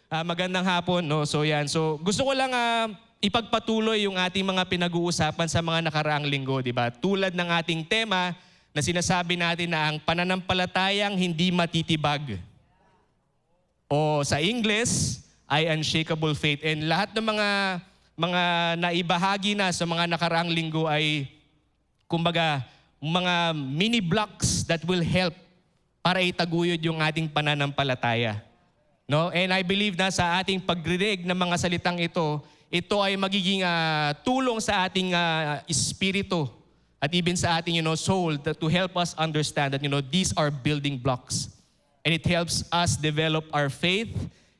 Magandang hapon, no? So yan. So gusto ko lang ipagpatuloy yung ating mga pinag-uusapan sa mga nakaraang linggo, di ba? Tulad ng ating tema na sinasabi natin na ang pananampalatayang hindi matitibag. O sa English, ay unshakable faith. And lahat ng mga naibahagi na sa mga nakaraang linggo ay kumbaga mga mini blocks that will help para itaguyod yung ating pananampalataya. No? And I believe na sa ating pagrinig ng mga salitang ito ay magiging tulong sa ating espiritu at even sa ating soul to help us understand that these are building blocks. And it helps us develop our faith.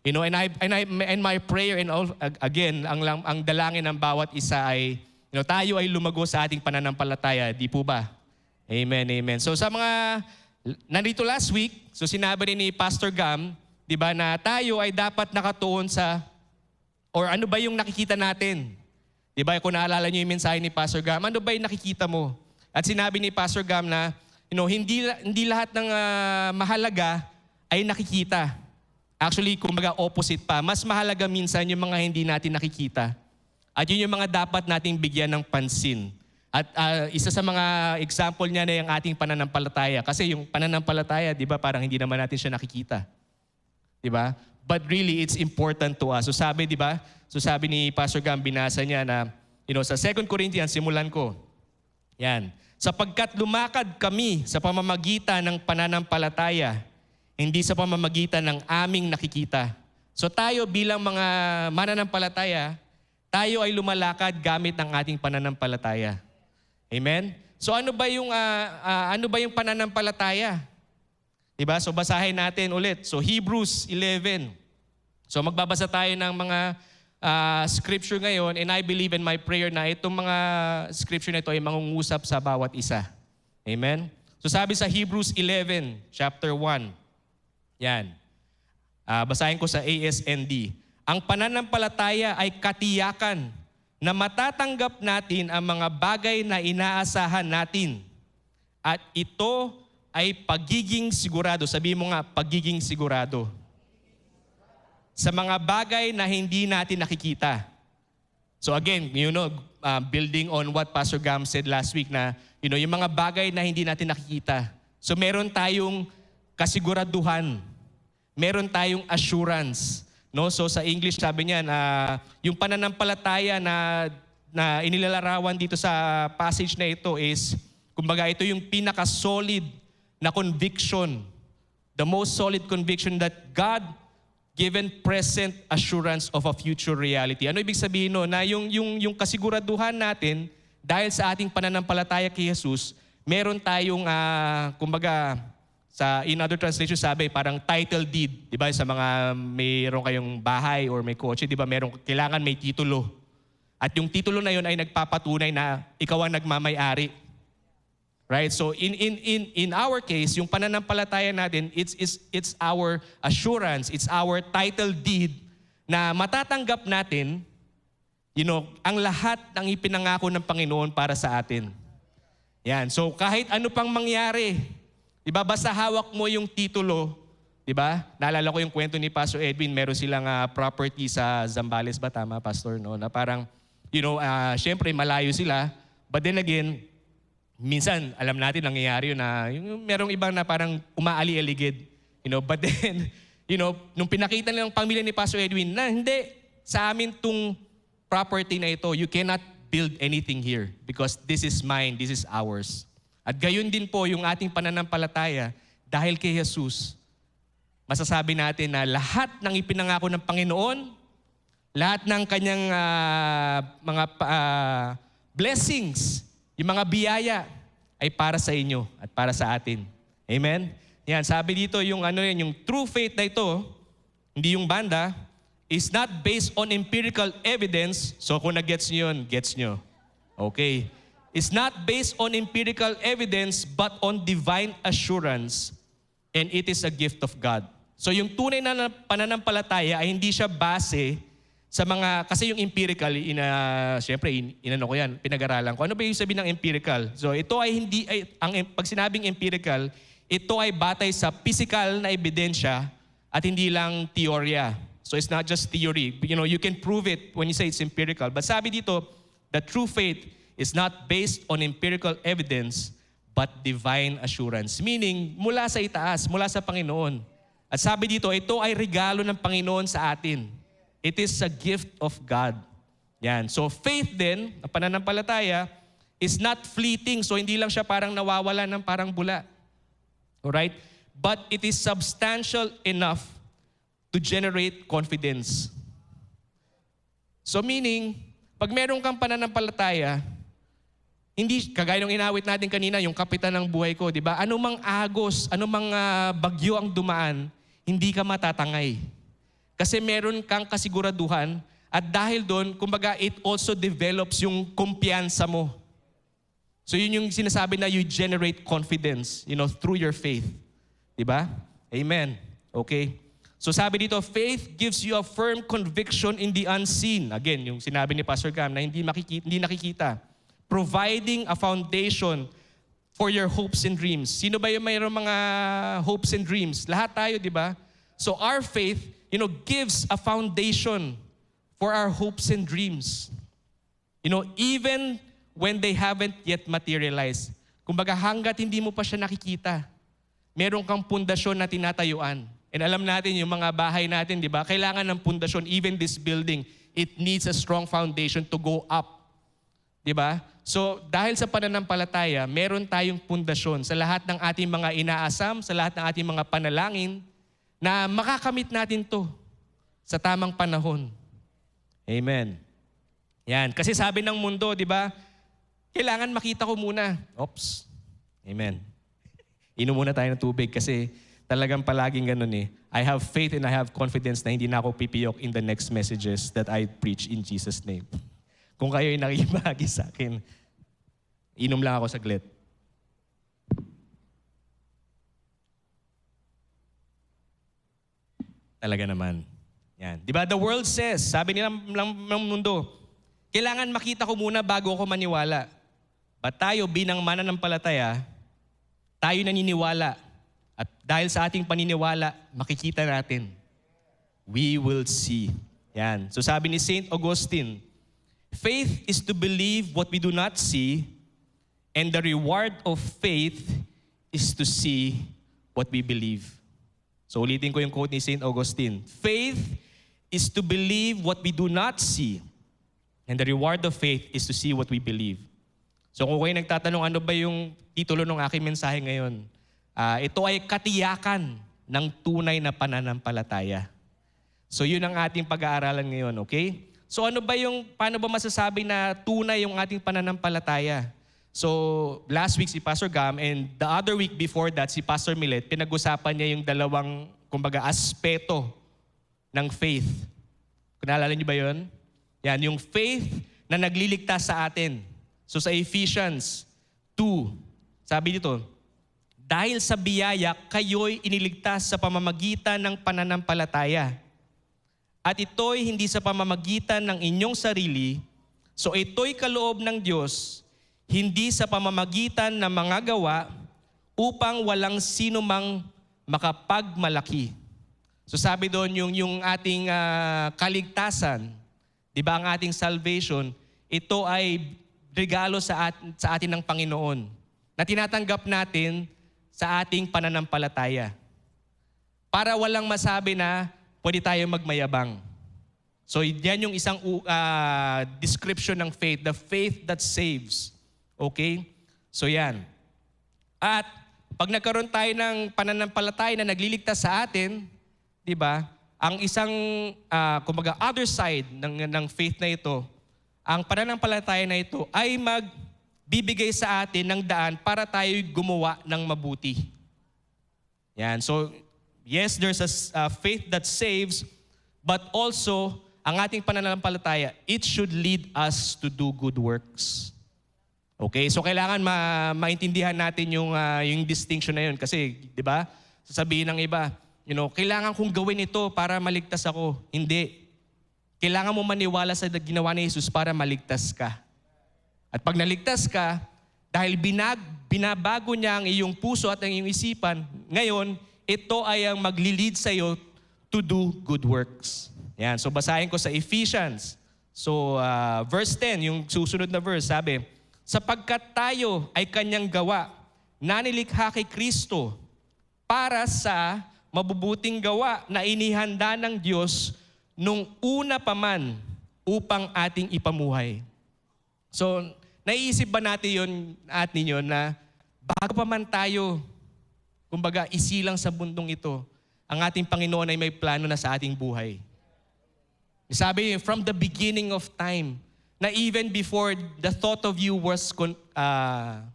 And my prayer and all, again, ang dalangin ng bawat isa ay tayo ay lumago sa ating pananampalataya, di po ba? Amen, amen. So sa mga nandito last week, so sinabi ni Pastor Gam, di ba, na tayo ay dapat nakatuon sa, or ano ba yung nakikita natin? Di ba, kung naalala niyo yung mensahe ni Pastor Gam, ano ba yung nakikita mo? At sinabi ni Pastor Gam na, hindi lahat ng mahalaga ay nakikita. Actually, kumbaga opposite pa. Mas mahalaga minsan yung mga hindi natin nakikita. At yun yung mga dapat nating bigyan ng pansin. At isa sa mga example niya na yung ating pananampalataya. Kasi yung pananampalataya, di ba, parang hindi naman natin siya nakikita. Diba? But really, it's important to us. So sabi, di ba? So sabi ni Pastor Gam, binasa niya na, sa 2 Corinthians, simulan ko. Yan. Sapagkat lumakad kami sa pamamagitan ng pananampalataya, hindi sa pamamagitan ng aming nakikita. So tayo bilang mga mananampalataya, tayo ay lumalakad gamit ng ating pananampalataya. Amen? So ano ba yung pananampalataya? Diba? So basahin natin ulit. So Hebrews 11. So magbabasa tayo ng mga scripture ngayon, and I believe in my prayer na itong mga scripture na ito ay mangungusap sa bawat isa. Amen? So sabi sa Hebrews 11, chapter 1. Yan. Basahin ko sa ASND. Ang pananampalataya ay katiyakan na matatanggap natin ang mga bagay na inaasahan natin. At ito ay pagiging sigurado. Sabihin mo nga, pagiging sigurado. Sa mga bagay na hindi natin nakikita. So again, building on what Pastor Gam said last week na, yung mga bagay na hindi natin nakikita. So meron tayong kasiguraduhan. Meron tayong assurance. No? So sa English sabi niya na yung pananampalataya na inilalarawan dito sa passage na ito is, kumbaga ito yung pinaka-solid na conviction, the most solid conviction that God given present assurance of a future reality. Ano ibig sabihin no? Na yung kasiguraduhan natin dahil sa ating pananampalataya kay Jesus, meron tayong kumbaga in other translation sabi parang title deed, 'di ba? Sa mga mayroon kayong bahay or may kotse, 'di ba? Kailangan may titulo. At yung titulo na 'yon ay nagpapatunay na ikaw ang nagmamay-ari. Right? So in our case, yung pananampalataya natin, it's our assurance, it's our title deed na matatanggap natin, ang lahat ng ipinangako ng Panginoon para sa atin. Yan. So kahit ano pang mangyari, 'di ba? Basta hawak mo yung titulo, 'di ba? Naalala ko yung kwento ni Pastor Edwin, meron silang property sa Zambales ba, tama Pastor, no? Na parang syempre malayo sila, but then again, minsan, alam natin nangyayari yun na yung merong ibang na parang umaali-aligid. But then, nung pinakita nilang pamilya ni Pastor Edwin na hindi, sa amin tong property na ito, you cannot build anything here because this is mine, this is ours. At gayon din po yung ating pananampalataya dahil kay Jesus, masasabi natin na lahat ng ipinangako ng Panginoon, lahat ng kanyang mga blessings, yung mga biyaya ay para sa inyo at para sa atin. Amen? Yan, sabi dito yung true faith na ito, hindi yung banda, is not based on empirical evidence. So kung na-gets nyo yun, gets nyo. Okay. It's not based on empirical evidence but on divine assurance, and it is a gift of God. So yung tunay na pananampalataya ay hindi siya base sa mga, kasi yung empirical, siyempre, inano ko yan, pinag-aralan ko. Ano ba yung sabihin ng empirical? So ito ay pag sinabing empirical, ito ay batay sa physical na ebidensya at hindi lang teorya. So it's not just theory. You can prove it when you say it's empirical. But sabi dito, the true faith is not based on empirical evidence, but divine assurance. Meaning, mula sa itaas, mula sa Panginoon. At sabi dito, ito ay regalo ng Panginoon sa atin. It is a gift of God. Yan. So faith din, ang pananampalataya, is not fleeting. So hindi lang siya parang nawawala ng parang bula. Alright? But it is substantial enough to generate confidence. So meaning, pag meron kang pananampalataya, hindi, kagaya ng inawit natin kanina, yung kapitan ng buhay ko, di ba? Anumang agos, anumang bagyo ang dumaan, hindi ka matatangay. Kasi meron kang kasiguraduhan at dahil doon, kumbaga, it also develops yung kumpiyansa mo. So yun yung sinasabi na you generate confidence, through your faith. Di ba? Amen. Okay? So sabi dito, faith gives you a firm conviction in the unseen. Again, yung sinabi ni Pastor Cam na hindi nakikita. Providing a foundation for your hopes and dreams. Sino ba yung mayroong mga hopes and dreams? Lahat tayo, di ba? So our faith, gives a foundation for our hopes and dreams. Even when they haven't yet materialized. Kumbaga hanggat hindi mo pa siya nakikita, meron kang pundasyon na tinatayuan. And alam natin yung mga bahay natin, di ba? Kailangan ng pundasyon, even this building, it needs a strong foundation to go up. Di ba? So, dahil sa pananampalataya, meron tayong pundasyon sa lahat ng ating mga inaasam, sa lahat ng ating mga panalangin, na makakamit natin to sa tamang panahon. Amen. Yan. Kasi sabi ng mundo, di ba, kailangan makita ko muna. Oops. Amen. Inom muna tayo ng tubig kasi talagang palaging ganun eh. I have faith and I have confidence na hindi na ako pipiyok in the next messages that I preach in Jesus' name. Kung kayo ay nakikibahagi sa akin, inom lang ako saglit. Talaga naman. Yan. Di ba? The world says, sabi nila ng mundo, kailangan makita ko muna bago ako maniwala. But tayo binang mananampalataya, tayo naniniwala. At dahil sa ating paniniwala, makikita natin. We will see. Yan. So sabi ni Saint Augustine, faith is to believe what we do not see, and the reward of faith is to see what we believe. So ulitin ko yung quote ni Saint Augustine. Faith is to believe what we do not see, and the reward of faith is to see what we believe. So kung kayo nagtatanong ano ba yung titulo ng aking mensahe ngayon, ito ay katiyakan ng tunay na pananampalataya. So yun ang ating pag-aaralan ngayon, okay? So paano ba masasabi na tunay yung ating pananampalataya? So last week si Pastor Gam and the other week before that si Pastor Milet, pinag-usapan niya yung dalawang, kumbaga, aspeto ng faith. Kung naalala niyo ba yun? Yan, yung faith na nagliligtas sa atin. So sa Ephesians 2, sabi dito, dahil sa biyaya, kayo'y iniligtas sa pamamagitan ng pananampalataya. At ito'y hindi sa pamamagitan ng inyong sarili, so ito'y kaloob ng Diyos, hindi sa pamamagitan ng mga gawa, upang walang sino mang makapagmalaki. So sabi doon yung ating kaligtasan, di ba, ang ating salvation, ito ay regalo sa atin ng Panginoon na tinatanggap natin sa ating pananampalataya. Para walang masabi na pwede tayo magmayabang. So yan yung isang description ng faith, the faith that saves. Okay? So yan. At pag nagkaroon tayo ng pananampalataya na nagliligtas sa atin, di ba? Ang isang, kumbaga, other side ng faith na ito, ang pananampalataya na ito ay magbibigay sa atin ng daan para tayo gumawa ng mabuti. Yan. So, yes, there's a faith that saves, but also, ang ating pananampalataya, it should lead us to do good works. Okay? So, kailangan maintindihan natin yung distinction na yun. Kasi, di ba, sasabihin ng iba, kailangan kong gawin ito para maligtas ako. Hindi. Kailangan mo maniwala sa ginawa ni Jesus para maligtas ka. At pag naligtas ka, dahil binabago niya ang iyong puso at ang iyong isipan, ngayon, ito ay ang maglilid sa iyo to do good works. Yan, so basahin ko sa Ephesians. So verse 10, yung susunod na verse, sabi, sapagkat tayo ay kanyang gawa, na nilikha kay Kristo para sa mabubuting gawa na inihanda ng Diyos nung una pa man upang ating ipamuhay. So, naiisip ba natin yun at ninyo na bago pa man tayo, kumbaga isilang sa mundong ito, ang ating Panginoon ay may plano na sa ating buhay. Sabi yun, from the beginning of time, na even before the thought of you was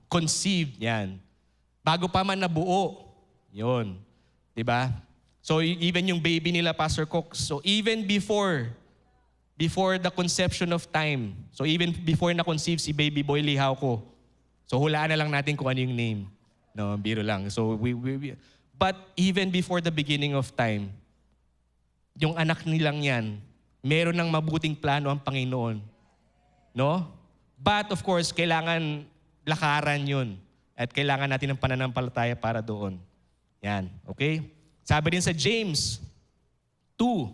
conceived, yan. Bago pa man nabuo, yun. Diba? So even yung baby nila, Pastor Cox, so even before the conception of time, so even before na-conceive si baby boy lihaw ko, so hulaan na lang natin kung ano yung name. No, biro lang. So but even before the beginning of time, yung anak nilang yan, meron ng mabuting plano ang Panginoon. No? But of course, kailangan lakaran yun. At kailangan natin ng pananampalataya para doon. Yan. Okay? Sabi din sa James 2,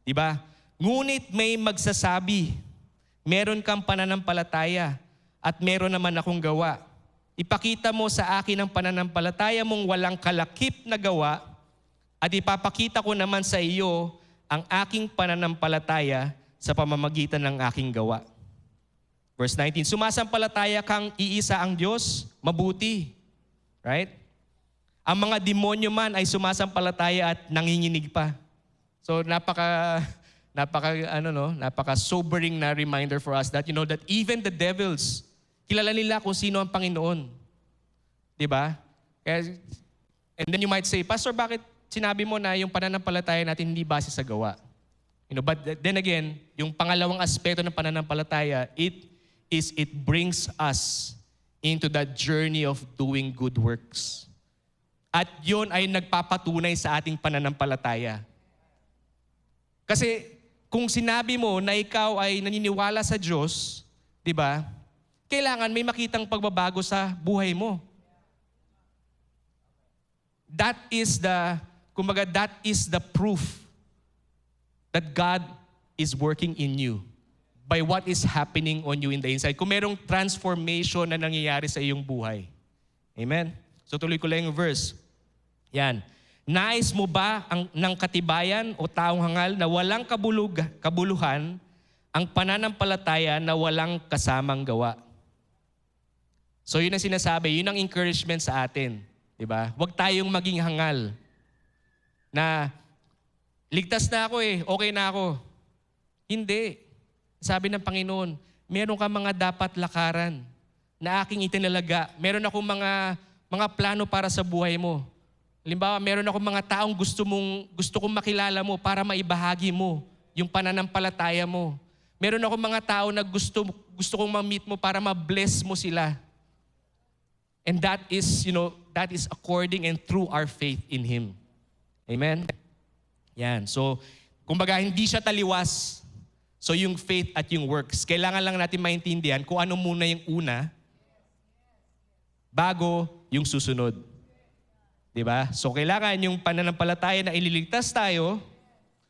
diba? Ngunit may magsasabi, meron kang pananampalataya at meron naman akong gawa. Ipakita mo sa akin ang pananampalataya mong walang kalakip na gawa at ipapakita ko naman sa iyo ang aking pananampalataya sa pamamagitan ng aking gawa. Verse 19, sumasampalataya kang iisa ang Diyos, mabuti. Right? Ang mga demonyo man ay sumasampalataya at nanginginig pa. So napaka sobering na reminder for us that that even the devils, kilala nila kung sino ang Panginoon. 'Di ba? And then you might say, Pastor, bakit sinabi mo na yung pananampalataya natin hindi base sa gawa? But then again, yung pangalawang aspeto ng pananampalataya, it brings us into that journey of doing good works. At yun ay nagpapatunay sa ating pananampalataya. Kasi kung sinabi mo na ikaw ay naniniwala sa Diyos, di ba? Kailangan may makitang pagbabago sa buhay mo. That is the proof that God is working in you by what is happening on you in the inside. Kung merong transformation na nangyayari sa iyong buhay. Amen? So tuloy ko lang yung verse. Yan. Nais mo ba ng katibayan o taong hangal na walang kabuluhan ang pananampalataya na walang kasamang gawa? So yun ang sinasabi, yun ang encouragement sa atin. Diba? Huwag tayong maging hangal na ligtas na ako okay na ako. Hindi. Sabi ng Panginoon, meron ka mga dapat lakaran na aking itinalaga. Meron akong mga plano para sa buhay mo. Halimbawa, meron akong mga taong gusto kong makilala mo para maibahagi mo yung pananampalataya mo. Meron akong mga tao na gusto kong ma-meet mo para ma-bless mo sila. And that is according and through our faith in Him. Amen? Yan. So, kumbaga, hindi siya taliwas. So, yung faith at yung works, kailangan lang natin maintindihan kung ano muna yung una bago yung susunod. Diba? So, kailangan yung pananampalataya na ililigtas tayo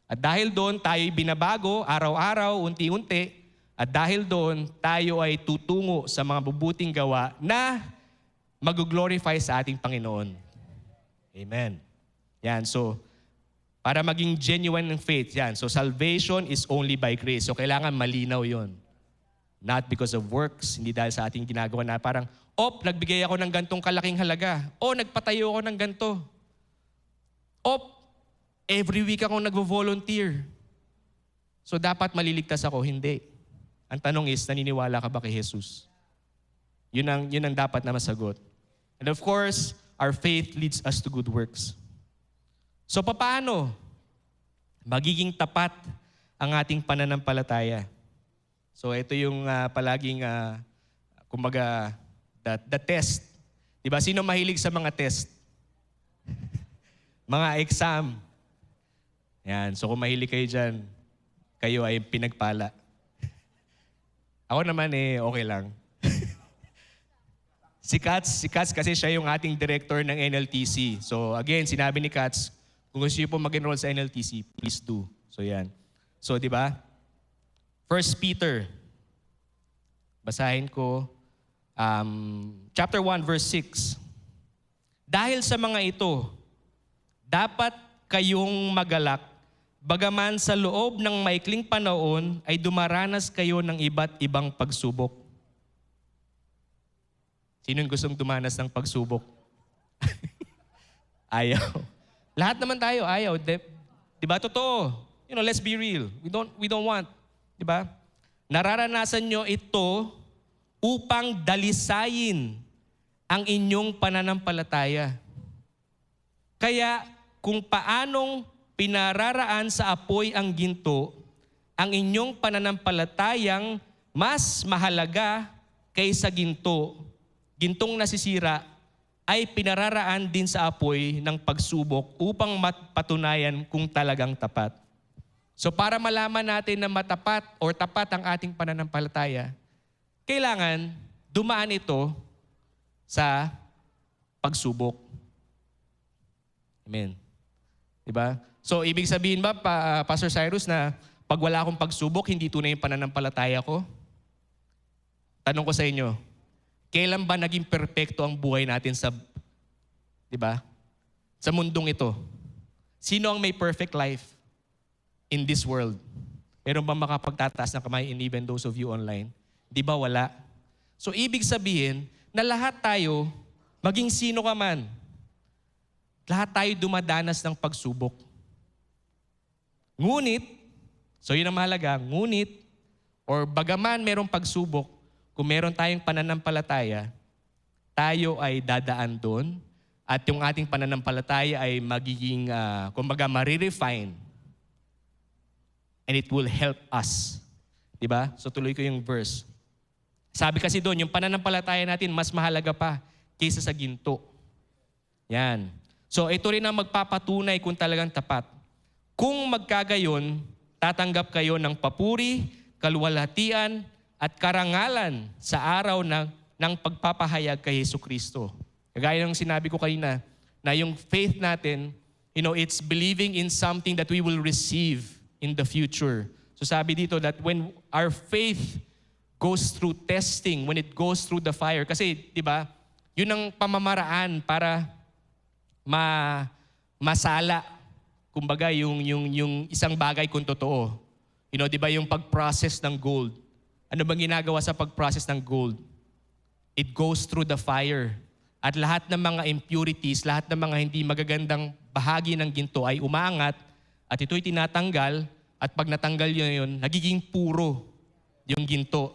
at dahil doon tayo binabago araw-araw, unti-unti at dahil doon tayo ay tutungo sa mga mabubuting gawa na mag-glorify sa ating Panginoon. Amen. Yan. So, para maging genuine ng faith, yan. So, salvation is only by grace. So, kailangan malinaw yon. Not because of works, hindi dahil sa ating ginagawa na parang, nagbigay ako ng gantong kalaking halaga. Nagpatayo ako ng ganto. Every week akong nagvo-volunteer. So, dapat maliligtas ako. Hindi. Ang tanong is, naniniwala ka ba kay Jesus? Yun ang dapat na masagot. And of course, our faith leads us to good works. So paano magiging tapat ang ating pananampalataya? So ito yung palaging, kumbaga, the test. Diba? Sino mahilig sa mga test? Mga exam. Yan. So kung mahilig kayo dyan, kayo ay pinagpala. Ako naman okay lang. Si Katz kasi siya yung ating director ng NLTC. So again, sinabi ni Katz, kung gusto niyo po mag-enroll sa NLTC, please do. So yan. So, di ba? 1 Peter, basahin ko, chapter 1, verse 6. Dahil sa mga ito, dapat kayong magalak, bagaman sa loob ng maikling panahon ay dumaranas kayo ng iba't ibang pagsubok. Sinong gustong dumanas ng pagsubok? Ayaw. Lahat naman tayo ayaw. Di ba? Totoo. Let's be real. We don't want. Di ba? Nararanasan nyo ito upang dalisayin ang inyong pananampalataya. Kaya kung paanong pinararaan sa apoy ang ginto, ang inyong pananampalatayang mas mahalaga kaysa ginto, gintong nasisira, ay pinararaan din sa apoy ng pagsubok upang mapatunayan kung talagang tapat. So para malaman natin na matapat or tapat ang ating pananampalataya, kailangan dumaan ito sa pagsubok. Amen. Diba? So ibig sabihin ba, Pastor Cyrus, na pag wala akong pagsubok, hindi tunay yung pananampalataya ko? Tanong ko sa inyo, kailan ba naging perpekto ang buhay natin sa, diba? Sa mundong ito? Sino ang may perfect life in this world? Meron ba makapagtataas ng kamay in even those of you online? Di ba wala? So ibig sabihin na lahat tayo, maging sino ka man, lahat tayo dumadanas ng pagsubok. Ngunit, so yun ang mahalaga, ngunit, or bagaman merong pagsubok, kung meron tayong pananampalataya, tayo ay dadaan doon at yung ating pananampalataya ay magiging, kumbaga, marirefine. And it will help us. Diba? So tuloy ko yung verse. Sabi kasi doon, yung pananampalataya natin mas mahalaga pa kaysa sa ginto. Yan. So ito rin ang magpapatunay kung talagang tapat. Kung magkagayon, tatanggap kayo ng papuri, kaluwalhatian, at karangalan sa araw ng pagpapahayag kay Jesucristo. Kagaya ng sinabi ko kanina, na yung faith natin, it's believing in something that we will receive in the future. So sabi dito that when our faith goes through testing, when it goes through the fire, kasi di ba, yun ang pamamaraan para masala, kumbaga yung isang bagay kung totoo. Di ba yung pag-process ng gold? Ano bang ginagawa sa pag-process ng gold? It goes through the fire. At lahat ng mga impurities, lahat ng mga hindi magagandang bahagi ng ginto ay umaangat at ito'y tinatanggal at pag natanggal yun, nagiging puro yung ginto.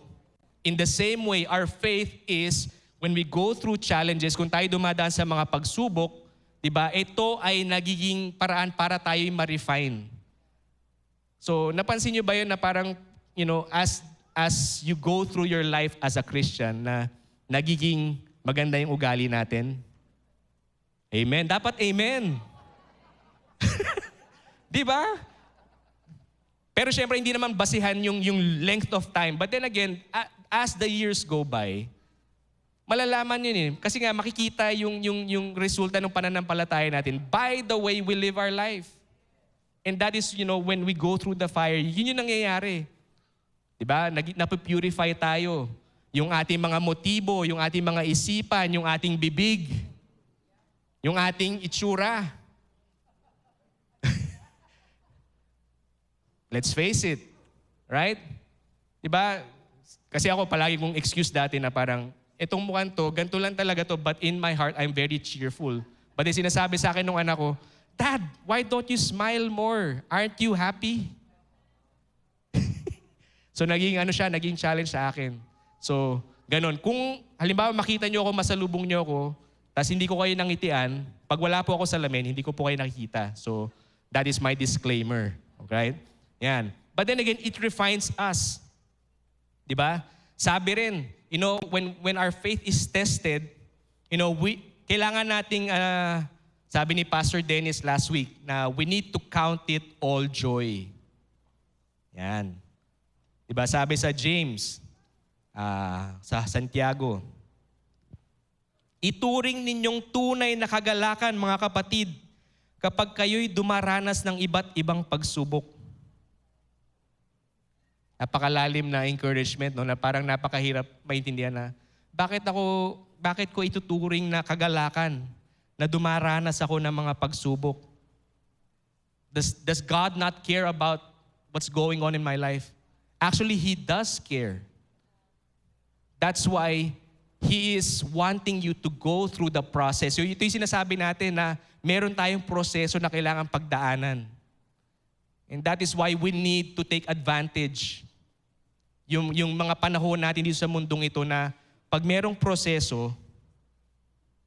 In the same way, our faith is when we go through challenges, kung tayo dumadaan sa mga pagsubok, diba, ito ay nagiging paraan para tayo ma-refine. So, napansin nyo ba yun na parang, as you go through your life as a Christian, na nagiging maganda yung ugali natin? Amen. Dapat amen. Di ba? Pero syempre, hindi naman basihan yung length of time. But then again, as the years go by, malalaman yun eh. Kasi nga, makikita yung resulta ng pananampalataya natin by the way we live our life. And that is, when we go through the fire, yun yung nangyayari. Diba? Napupurify tayo. Yung ating mga motibo, yung ating mga isipan, yung ating bibig, yung ating itsura. Let's face it. Right? Diba? Kasi ako palagi kong excuse dati na parang, etong mukhang to, ganito lang talaga to, but in my heart, I'm very cheerful. But yung sinasabi sa akin ng anak ko, Dad, why don't you smile more? Aren't you happy? So naging challenge sa akin. So, ganun. Kung halimbawa makita nyo ako, masalubong nyo ako, tapos hindi ko kayo nangitian, pag wala po ako sa lamin, hindi ko po kayo nakikita. So, that is my disclaimer. Okay? Yan. But then again, it refines us. Diba? Sabi rin, when our faith is tested, kailangan nating, sabi ni Pastor Dennis last week, na we need to count it all joy. Yan. Diba? Sabi sa James, sa Santiago, ituring ninyong tunay na kagalakan, mga kapatid, kapag kayo'y dumaranas ng iba't ibang pagsubok. napakalalim na encouragement, no, na parang napakahirap maintindihan na bakit ko ituturing na kagalakan na dumaranas ako ng mga pagsubok? Does God not care about what's going on in my life? Actually, He does care. That's why He is wanting you to go through the process. So ito yung sinasabi natin na meron tayong proseso na kailangan pagdaanan. And that is why we need to take advantage. Yung mga panahon natin dito sa mundong ito na pag merong proseso,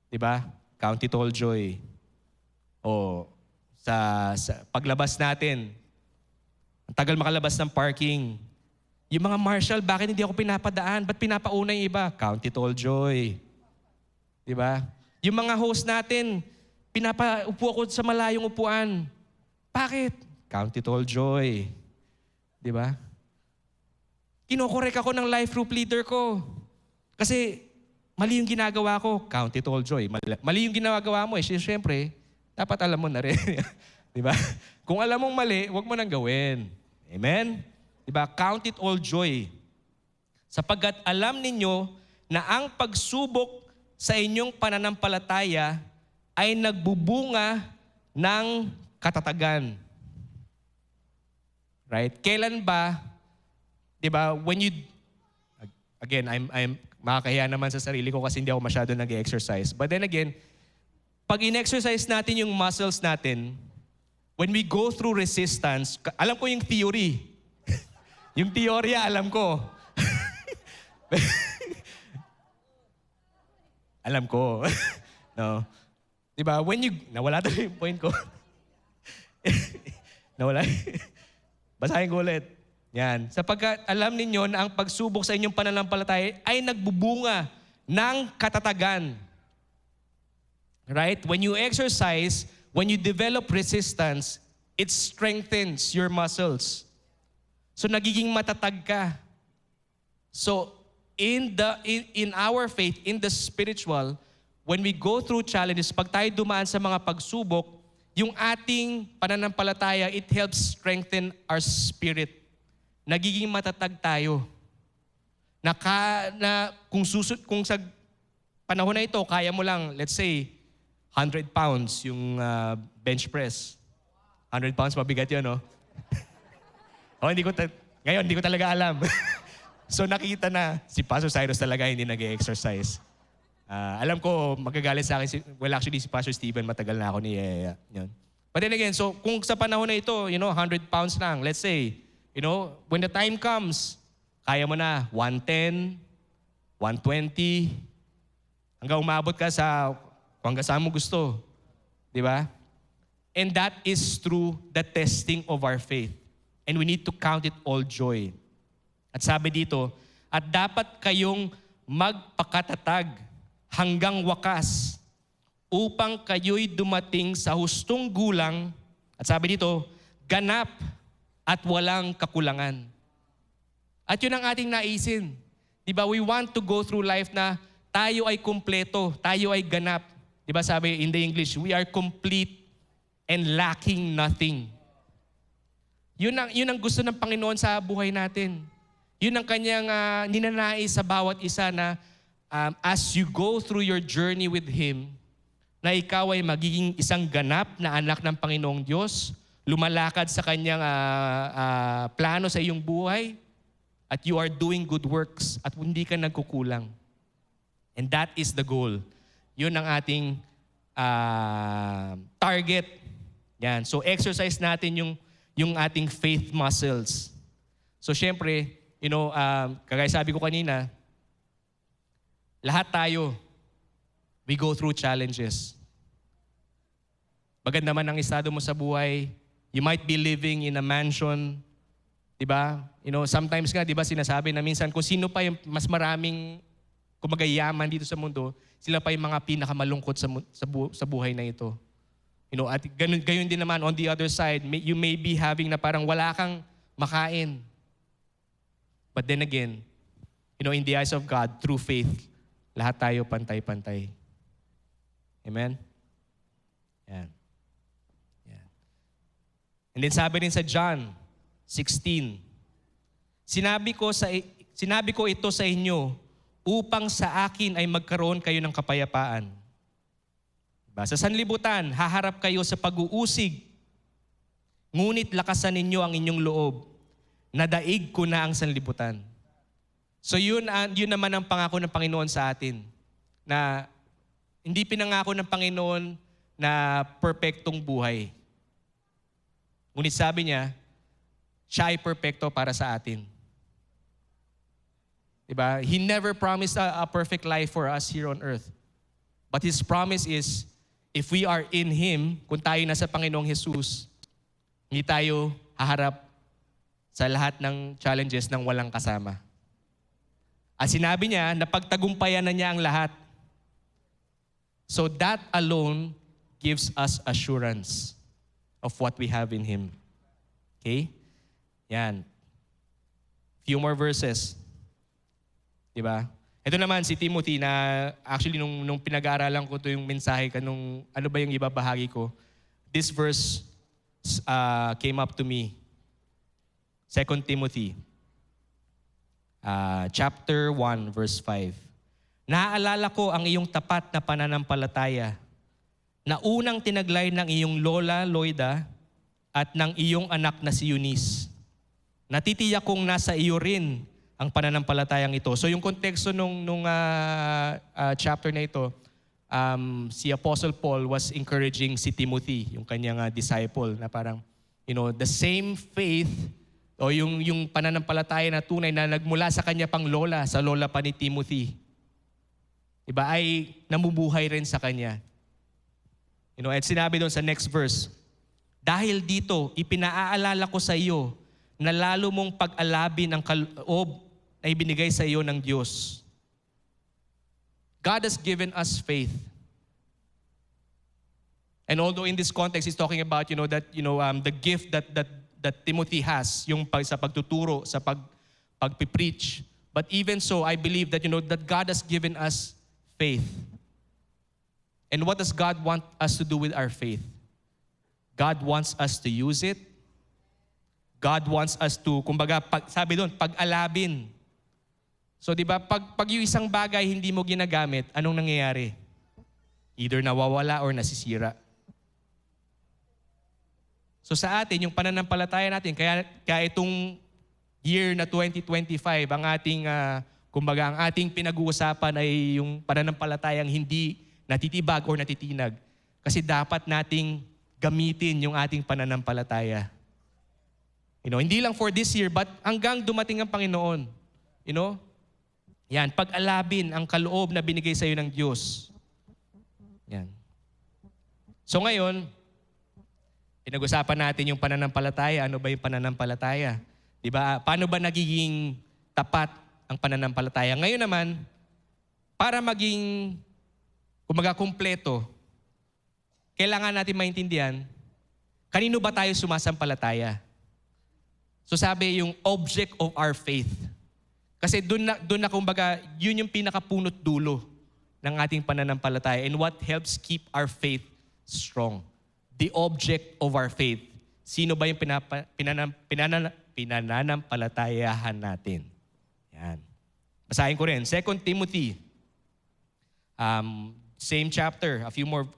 di ba? Count it all joy. O sa paglabas natin, ang tagal makalabas ng parking. Yung mga marshal, bakit hindi ako pinapadaan? Ba't pinapauna yung iba? Count it all joy. Di ba? Yung mga host natin, pinapaupo ako sa malayong upuan. Bakit? Count it all joy. Di ba? Kinokorek ako ng life group leader ko. Kasi mali yung ginagawa ko. Count it all joy. Mali yung ginagawa mo. Siyempre, dapat alam mo na rin. Di ba? Kung alam mong mali, huwag mo nang gawin. Amen? Di ba? Count it all joy. Sapagkat alam ninyo na ang pagsubok sa inyong pananampalataya ay nagbubunga ng katatagan. Right? Kailan ba, di ba, again, I'm makakahiya naman sa sarili ko kasi hindi ako masyado nag-exercise. But then again, pag in-exercise natin yung muscles natin, when we go through resistance, alam ko yung theory. Yung teorya, alam ko. Alam ko. No. Diba, nawala tuloy yung point ko. Nawala. Basahin ko ulit. Yan. Sapagkat alam ninyo na ang pagsubok sa inyong pananampalataya ay nagbubunga ng katatagan. Right? When you exercise, when you develop resistance, it strengthens your muscles. So nagiging matatag ka. So in our faith, in the spiritual, when we go through challenges, pag tayo dumaan sa mga pagsubok, yung ating pananampalataya, it helps strengthen our spirit. Nagiging matatag tayo. Kung sa panahon na ito, kaya mo lang, let's say, 100 pounds yung bench press. 100 pounds, mabigat yun, no? Ngayon, hindi ko talaga alam. So nakita na, si Pastor Cyrus talaga hindi nag-exercise. Alam ko, magagalit sa akin, actually si Pastor Steven, matagal na ako ni Yaya. Yun. But then again, so kung sa panahon na ito, 100 pounds lang, let's say, when the time comes, kaya mo na 110, 120, hanggang umabot ka hanggang saan mo gusto. Di ba? And that is through the testing of our faith. And we need to count it all joy. At sabi dito, at dapat kayong magpakatatag hanggang wakas upang kayo'y dumating sa hustong gulang, at sabi dito, ganap at walang kakulangan. At yun ang ating naisin. Diba, we want to go through life na tayo ay kumpleto, tayo ay ganap. Diba sabi in the English, we are complete and lacking nothing. Yun ang gusto ng Panginoon sa buhay natin. Yun ang kanyang ninanais sa bawat isa na as you go through your journey with Him, na ikaw ay magiging isang ganap na anak ng Panginoong Diyos, lumalakad sa kanyang plano sa iyong buhay, at you are doing good works at hindi ka nagkukulang. And that is the goal. Yun ang ating target. Yan. So exercise natin yung ating faith muscles. So syempre, kagaya sabi ko kanina, lahat tayo, we go through challenges. Maganda man ang estado mo sa buhay, you might be living in a mansion, diba? Sometimes nga, diba, sinasabi na minsan kung sino pa yung mas maraming kumagayaman dito sa mundo, sila pa yung mga pinakamalungkot sa buhay na ito. At gayon din naman, on the other side, you may be having na parang wala kang makain. But then again, in the eyes of God, through faith, lahat tayo pantay-pantay. Amen? Yan. Yan. And then sabi rin sa John 16, Sinabi ko ito sa inyo upang sa akin ay magkaroon kayo ng kapayapaan. Diba? Sa sanlibutan, haharap kayo sa pag-uusig. Ngunit lakasan ninyo ang inyong loob. Nadaig ko na ang sanlibutan. So yun naman ang pangako ng Panginoon sa atin. Na hindi pinangako ng Panginoon na perpektong buhay. Ngunit sabi niya, siya ay perpekto para sa atin. Diba? He never promised a perfect life for us here on earth. But His promise is, if we are in Him, kung tayo nasa Panginoong Jesus, hindi tayo haharap sa lahat ng challenges ng walang kasama. At sinabi niya, napagtagumpayan na niya ang lahat. So that alone gives us assurance of what we have in Him. Okay? Yan. Few more verses. Diba? Ito naman si Timothy na actually nung pinag-aaralan ko to yung mensahe ka nung ano ba yung ibabahagi ko. This verse came up to me. 2 Timothy chapter 1 verse 5. Naaalala ko ang iyong tapat na pananampalataya na unang tinaglay ng iyong lola Loida at ng iyong anak na si Eunice. Natitiyak kong nasa iyo rin ang pananampalatayang ito. So yung konteksto nung chapter na ito, si Apostle Paul was encouraging si Timothy, yung kanyang disciple, na parang, the same faith o yung pananampalataya na tunay na nagmula sa kanya pang lola, sa lola pa ni Timothy, diba, ay namubuhay rin sa kanya. At sinabi doon sa next verse, dahil dito, ipinaaalala ko sa iyo na lalo mong pag-alabin ang kaloob na ibinigay sa iyo ng Diyos. God has given us faith. And although in this context, he's talking about, the gift that Timothy has, yung sa pagtuturo, sa pagpipreach. But even so, I believe that, that God has given us faith. And what does God want us to do with our faith? God wants us to use it. God wants us to, kumbaga, sabi doon, pag-alabin. So di ba, pag yung isang bagay hindi mo ginagamit, anong nangyayari? Either nawawala or nasisira. So sa atin, yung pananampalataya natin, kaya itong year na 2025, ang ating, ang ating pinag-uusapan ay yung pananampalatayang hindi natitibag or natitinag. Kasi dapat nating gamitin yung ating pananampalataya. Hindi lang for this year, but hanggang dumating ang Panginoon. Yan, pag-alabin ang kaloob na binigay sa iyo ng Diyos. Yan. So ngayon, pinag-usapan natin yung pananampalataya. Ano ba yung pananampalataya? Diba? Paano ba nagiging tapat ang pananampalataya? Ngayon naman, para maging kumpleto, kailangan natin maintindihan, kanino ba tayo sumasampalataya? So sabi yung object of our faith. Kasi doon na kumbaga, yun yung pinakapunot dulo ng ating pananampalataya and what helps keep our faith strong. The object of our faith. Sino ba yung pinanampalatayahan natin? Yan. Basahin ko rin. 2 Timothy, same chapter,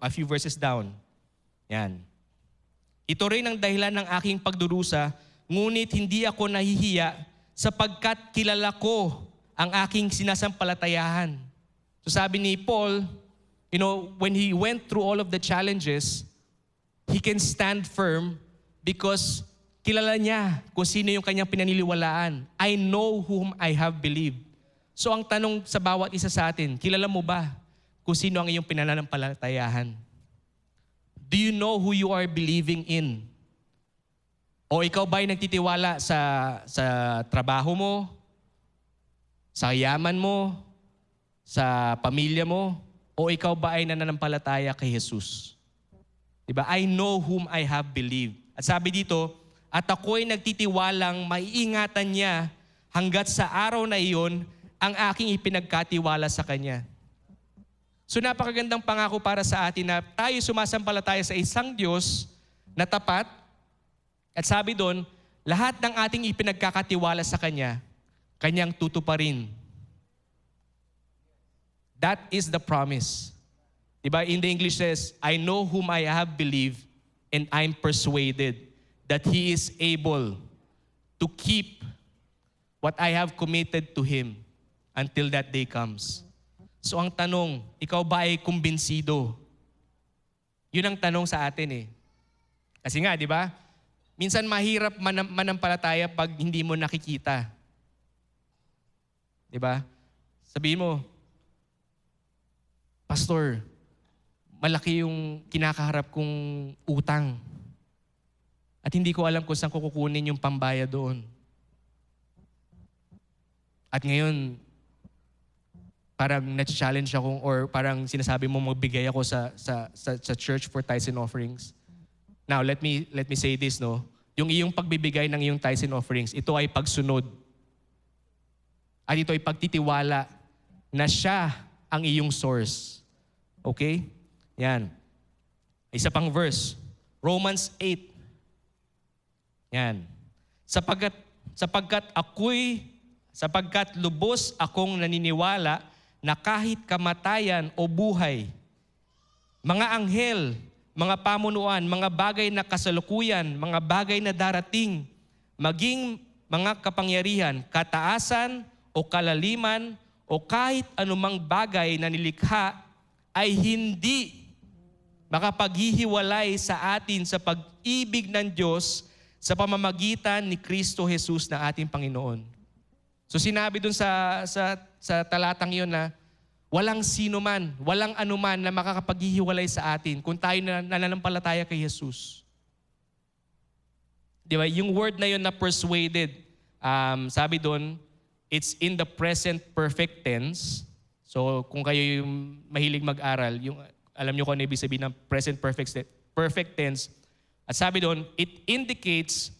a few verses down. Yan. Ito rin ang dahilan ng aking pagdurusa, ngunit hindi ako nahihiya sapagkat kilala ko ang aking sinasampalatayahan. So sabi ni Paul, when he went through all of the challenges, he can stand firm because kilala niya kung sino yung kanyang pinaniniwalaan. I know whom I have believed. So ang tanong sa bawat isa sa atin, kilala mo ba kung sino ang iyong pinanampalatayahan? Do you know who you are believing in? O ikaw ba ay nagtitiwala sa trabaho mo, sa yaman mo, sa pamilya mo, o ikaw ba ay nananampalataya kay Jesus? Diba? I know whom I have believed. At sabi dito, at ako'y nagtitiwalang maiingatan niya hanggat sa araw na iyon ang aking ipinagkatiwala sa Kanya. So napakagandang pangako para sa atin na tayo sumasampalataya sa isang Diyos na tapat. At sabi doon, lahat ng ating ipinagkakatiwala sa Kanya, Kanyang tutuparin. That is the promise. Diba? In the English says, I know whom I have believed and I'm persuaded that He is able to keep what I have committed to Him until that day comes. So ang tanong, ikaw ba ay kumbinsido? Yun ang tanong sa atin eh. Kasi nga, di ba? Minsan mahirap manampalataya pag hindi mo nakikita. Di ba? Sabihin mo, Pastor, malaki yung kinakaharap kong utang. At hindi ko alam kung saan ko kukunin yung pambayad doon. At ngayon, parang na-challenge ako or parang sinasabi mo magbigay ako sa church for tithes and offerings. Now, let me say this, no? Yung iyong pagbibigay ng iyong tithes and offerings, ito ay pagsunod. At ito ay pagtitiwala na siya ang iyong source. Okay? Yan. Isa pang verse. Romans 8. Yan. Sapagkat lubos akong naniniwala na kahit kamatayan o buhay, mga anghel, mga pamunuan, mga bagay na kasalukuyan, mga bagay na darating, maging mga kapangyarihan, kataasan o kalaliman o kahit anumang bagay na nilikha ay hindi makapaghihiwalay sa atin sa pag-ibig ng Diyos sa pamamagitan ni Kristo Jesus na ating Panginoon. So sinabi dun sa talatang yun na walang sino man, walang anuman na makakapaghihiwalay sa atin kung tayo nananampalataya kay Jesus. Di ba? Yung word na yun na persuaded, sabi dun, it's in the present perfect tense. So kung kayo yung mahilig mag-aral, yung, alam nyo kung ano ibig sabihin ng present perfect tense. At sabi doon, it indicates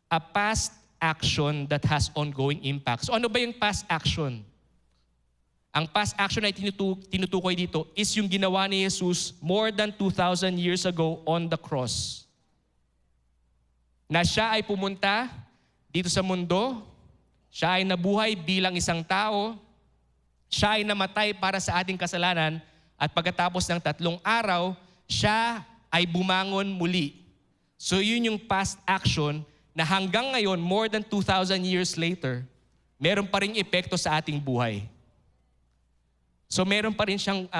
a past action that has ongoing impact. So ano ba yung past action? Ang past action na tinutukoy dito is yung ginawa ni Jesus more than 2,000 years ago on the cross. Na siya ay pumunta dito sa mundo, siya ay nabuhay bilang isang tao, siya ay namatay para sa ating kasalanan, at pagkatapos ng 3 araw, siya ay bumangon muli. So yun yung past action na hanggang ngayon, more than 2,000 years later, meron pa ring epekto sa ating buhay. So meron pa rin siyang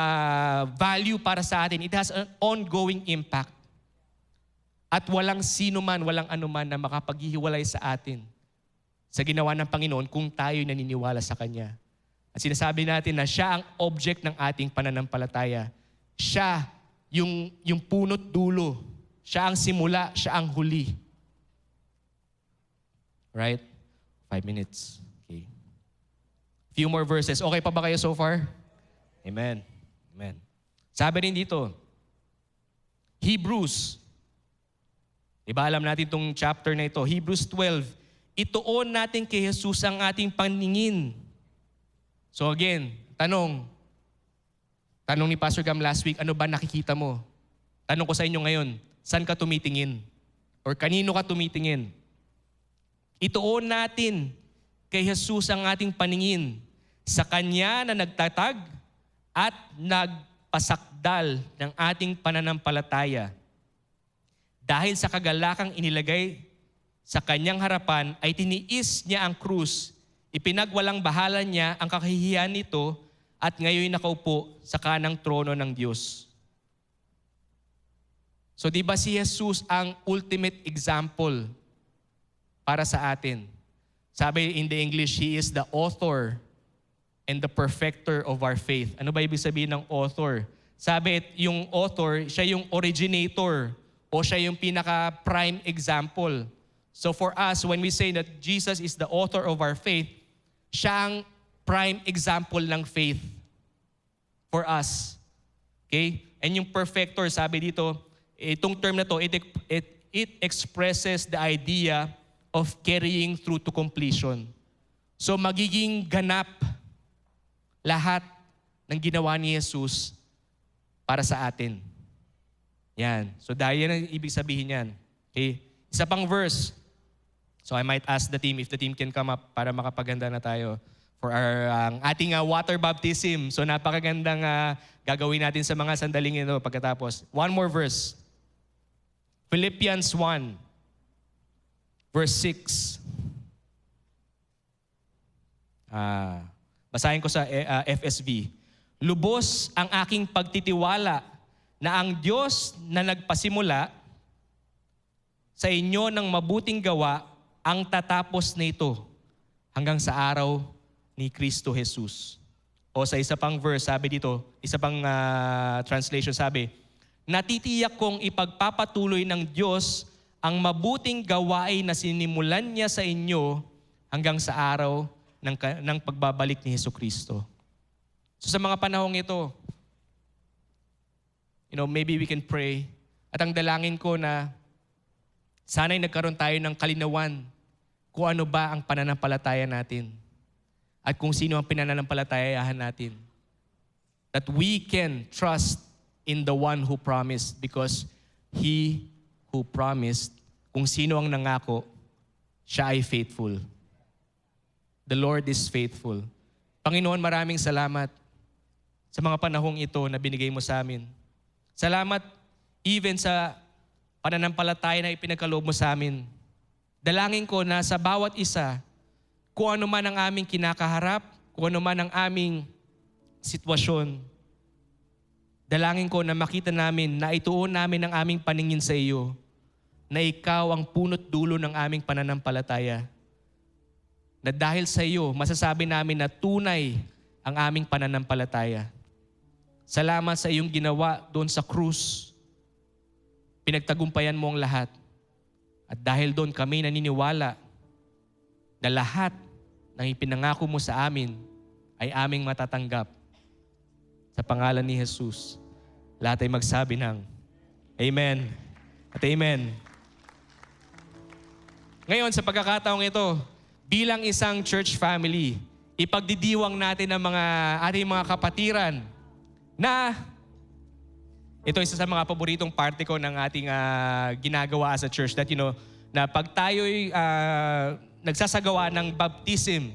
value para sa atin. It has an ongoing impact. At walang sino man, walang anuman na makapaghihiwalay sa atin sa ginawa ng Panginoon kung tayo'y naniniwala sa Kanya. At sinasabi natin na siya ang object ng ating pananampalataya. Siya yung punot dulo. Siya ang simula, siya ang huli. Right? 5 minutes. Okay. Few more verses. Okay pa ba kayo so far? Amen. Amen. Sabi rin dito, Hebrews. Diba alam natin itong chapter na ito. Hebrews 12. Ituon natin kay Jesus ang ating paningin. So again, tanong ni Pastor Gam last week, ano ba nakikita mo? Tanong ko sa inyo ngayon, saan ka tumitingin? Or kanino ka tumitingin? Ituon natin kay Jesus ang ating paningin sa Kanya na nagtatag at nagpasakdal ng ating pananampalataya. Dahil sa kagalakang inilagay sa Kanyang harapan ay tiniis niya ang krus. Ipinagwalang bahala niya ang kakahihiyan nito at ngayon nakaupo sa kanang trono ng Diyos. So di ba si Jesus ang ultimate example para sa atin? Sabi in the English, He is the author and the perfecter of our faith. Ano ba ibig sabihin ng author? Sabi yung author, siya yung originator o siya yung pinaka-prime example. So for us, when we say that Jesus is the author of our faith, siya ang prime example ng faith for us. Okay? And yung perfector, sabi dito, itong term na to, it expresses the idea of carrying through to completion. So magiging ganap lahat ng ginawa ni Jesus para sa atin. Yan. So dahil yan ang ibig sabihin yan. Okay? Isa pang verse. So I might ask the team if the team can come up para makapaganda na tayo for our ating water baptism. So napakagandang gagawin natin sa mga sandaling ito pagkatapos. One more verse. Philippians 1, verse 6. Basahin ko sa FSV. Lubos ang aking pagtitiwala na ang Diyos na nagpasimula sa inyo ng mabuting gawa ang tatapos nito hanggang sa araw ni Kristo Jesus. O sa isa pang verse, sabi dito, isa pang translation sabi, natitiyak kong ipagpapatuloy ng Diyos ang mabuting gawain na sinimulan niya sa inyo hanggang sa araw ng pagbabalik ni Jesucristo. So sa mga panahong ito, maybe we can pray. At ang dalangin ko na sana'y nagkaroon tayo ng kalinawan kung ano ba ang pananampalataya natin at kung sino ang pinananampalatayahan natin. That we can trust in the one who promised because He who promised, kung sino ang nangako, siya ay faithful. The Lord is faithful. Panginoon, maraming salamat sa mga panahong ito na binigay mo sa amin. Salamat even sa pananampalataya na ipinagkaloob mo sa amin. Dalangin ko na sa bawat isa, kung ano man ang aming kinakaharap, kung ano man ang aming sitwasyon, dalangin ko na makita namin, na ituon namin ang aming paningin sa iyo, na ikaw ang punot dulo ng aming pananampalataya. Na dahil sa iyo, masasabi namin na tunay ang aming pananampalataya. Salamat sa iyong ginawa doon sa krus. Pinagtagumpayan mo ang lahat. At dahil doon kami naniniwala na lahat ng ipinangako mo sa amin ay aming matatanggap. Sa pangalan ni Jesus, lahat ay magsabi ng Amen at Amen. Ngayon, sa pagkakataong ito, bilang isang church family, ipagdidiwang natin ang ating mga kapatiran na ito isa sa mga paboritong parte ko ng ating ginagawa as a church that na pag tayo'y nagsasagawa ng baptism,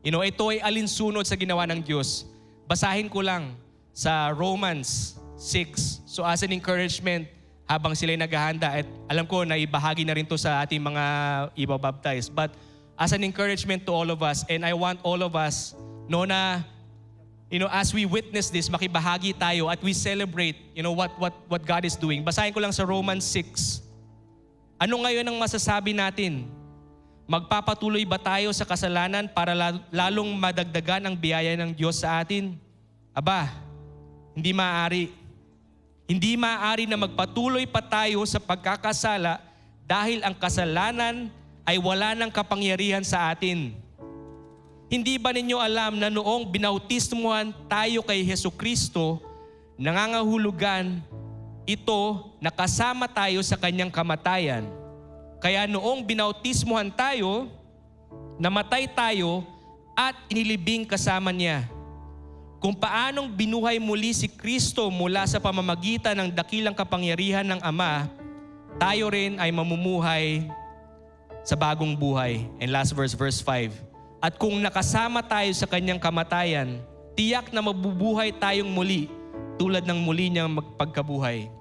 ito ay alinsunod sa ginawa ng Diyos. Basahin ko lang sa Romans 6. So as an encouragement, habang sila'y naghahanda, at alam ko na ibahagi na rin to sa ating mga ibabaptize, but as an encouragement to all of us, and I want all of us na as we witness this, makibahagi tayo at we celebrate, what God is doing. Basahin ko lang sa Romans 6. Ano ngayon ang masasabi natin? Magpapatuloy ba tayo sa kasalanan para lalong madagdagan ang biyaya ng Diyos sa atin? Aba, hindi maaari. Hindi maaari na magpatuloy pa tayo sa pagkakasala dahil ang kasalanan ay wala ng kapangyarihan sa atin. Hindi ba ninyo alam na noong binautismuhan tayo kay Jesucristo, nangangahulugan ito na kasama tayo sa kanyang kamatayan? Kaya noong binautismuhan tayo, namatay tayo at inilibing kasama niya. Kung paanong binuhay muli si Kristo mula sa pamamagitan ng dakilang kapangyarihan ng Ama, tayo rin ay mamumuhay sa bagong buhay. And last verse, verse 5. At kung nakasama tayo sa kanyang kamatayan, tiyak na mabubuhay tayong muli tulad ng muli niyang magpagkabuhay.